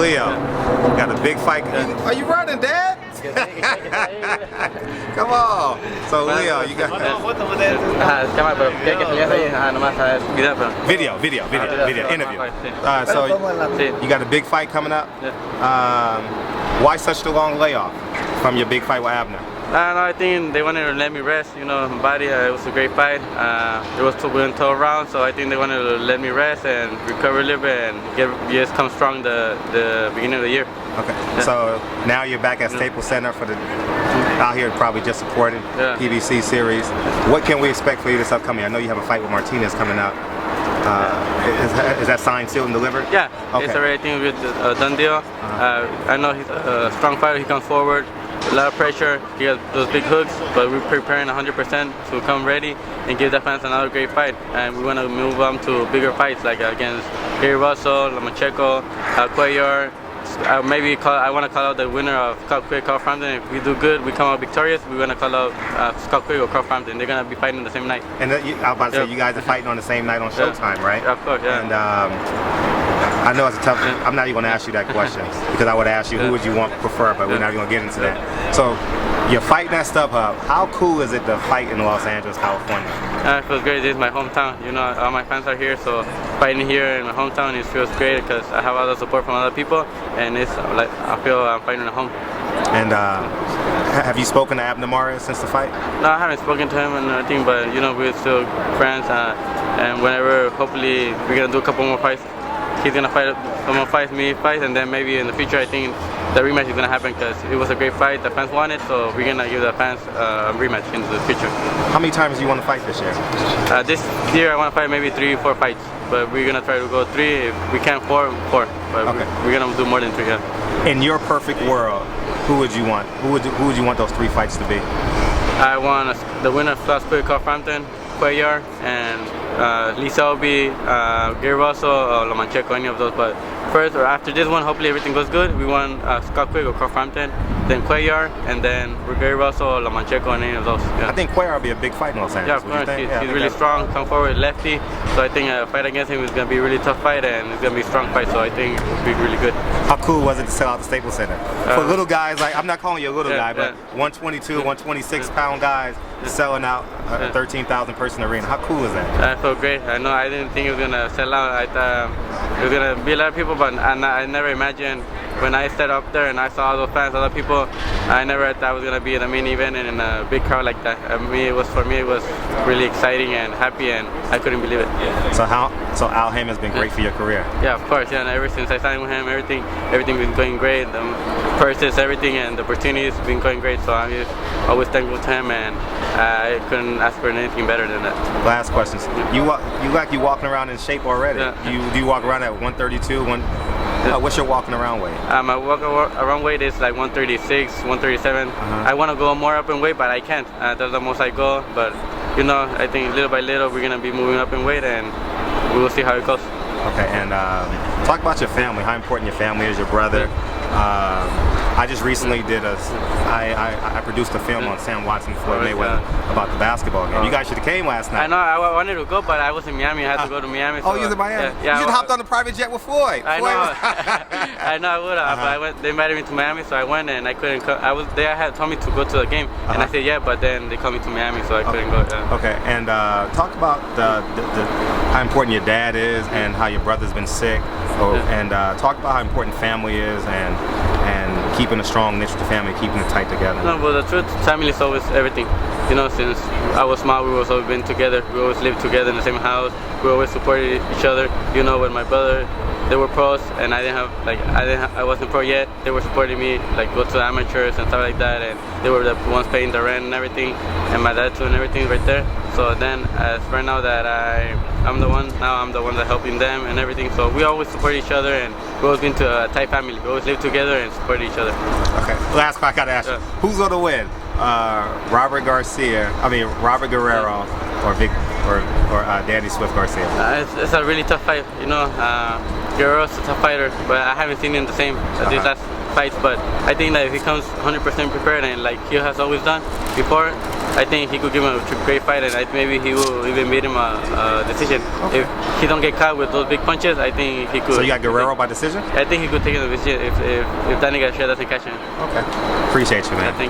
Leo, you got a big fight. Are you running, Dad? Come on. So Leo, you got video interview. So you got a big fight coming up. Why such a long layoff from your big fight with Abner? I think they wanted to let me rest, my body. It was a great fight. It was 12 rounds, so I think they wanted to let me rest and recover a little bit and just come strong the beginning of the year. Okay, so now you're back at Staples Center for the out here probably just supporting PBC series. What can we expect for you this upcoming? I know you have a fight with Martinez coming up. Is that signed, sealed, and delivered? Yeah, okay. It's already a done deal. I know he's a strong fighter. He comes forward. A lot of pressure, he has those big hooks, but we're preparing 100% to come ready and give the fans another great fight. And we want to move on to bigger fights like against Guerrero, Lomachenko, Quigg. I want to call out the winner of Quigg, Frampton. If we do good, we come out victorious. We want to call out Quigg or Frampton. They're going to be fighting the same night. And I was about to say, you guys are fighting on the same night on Showtime, right? Yeah, of course, yeah. And I know it's a tough. I'm not even going to ask you that question because I would ask you who would you prefer, but we're not even going to get into that. So you're fighting at StubHub. How cool is it to fight in Los Angeles, California? It feels great. This is my hometown. All my fans are here, so fighting here in my hometown it feels great because I have a lot of support from other people, and it's like I feel I'm fighting at home. And have you spoken to Abner Mares since the fight? No, I haven't spoken to him and everything, but we're still friends, and whenever hopefully we're gonna do a couple more fights. He's gonna fight some more fights, and then maybe in the future I think the rematch is gonna happen because it was a great fight. The fans want it, so we're gonna give the fans a rematch in the future. How many times do you want to fight this year? This year I want to fight maybe 3-4 fights, but we're gonna try to go 3. If we can, 4. But okay. We're gonna do more than 3. Yeah. In your perfect world, who would you want? Who would you want those 3 fights to be? I want the winner of Quigg, Frampton, Quigg, and Lisa will be Guerrero or Lomachenko, any of those. But first or after this one, hopefully everything goes good. We want Quigg or Frampton, then Quigg, and then Guerrero or Lomachenko, and any of those. Yeah. I think Quigg will be a big fight in Los Angeles. Yeah, of course. He's really strong, come forward, lefty. So I think a fight against him is going to be a really tough fight, and it's going to be a strong fight. So I think it'll be really good. How cool was it to sell out the Staples Center? For little guys, like I'm not calling you a little guy, but 122, 126 pound guys selling out a 13,000 person arena. How cool is that? I felt great. I know I didn't think it was gonna sell out. I thought it was gonna be a lot of people, but I never imagined when I stepped up there and I saw all those fans, other people. I never thought I was gonna be in a main event and in a big crowd like that. For me, it was really exciting and happy, and I couldn't believe it. So Al Haim has been great for your career. Yeah, of course. Yeah, and ever since I signed with him, everything been going great. The purses, everything, and the opportunities been going great. So I'm just always thankful to him, and I couldn't ask for anything better than that. Last questions. You walking around in shape already. Yeah. Do you walk around at 132? What's your walking around weight? My walking around weight is like 136, 137. I want to go more up in weight, but I can't. That's the most I go. But I think little by little we're gonna be moving up in weight, and we will see how it goes. Okay, and talk about your family. How important your family is. Your brother. I just recently did I produced a film on Sam Watson, Floyd Mayweather about the basketball game. You guys should have came last night. I know, I wanted to go, but I was in Miami. I had to go to Miami. So, you was in Miami? Yeah, you should have hopped on the private jet with Floyd. I know. I know I would have, but they invited me to Miami, so I went and I couldn't come. They had told me to go to the game, and I said yeah, but then they called me to Miami, so I couldn't go. Okay, and talk about how important your dad is and how your brother's been sick, and talk about how important family is and keeping a strong niche with the family, keeping it tight together. No, but the truth, family is always everything. Since I was small, we always been together. We always lived together in the same house. We always supported each other. When my brother, they were pros, and I wasn't pro yet. They were supporting me, go to amateurs and stuff like that, and they were the ones paying the rent and everything, and my dad too and everything right there. So then, as right now that I'm the one that helping them and everything. So we always support each other, and we always been to a tight family. We always live together and support each other. Okay, last part I gotta ask you. Who's gonna win? Robert Guerrero or Danny Swift Garcia? It's a really tough fight. Guerrero's a tough fighter, but I haven't seen him the same as these last fights. But I think that if he comes 100% prepared and like he has always done before, I think he could give him a great fight, and maybe he will even beat him a decision. Okay. If he don't get caught with those big punches, I think he could. So you got Guerrero by decision? I think he could take a decision if that nigga doesn't catch him. Okay. Appreciate you, man. Thank you.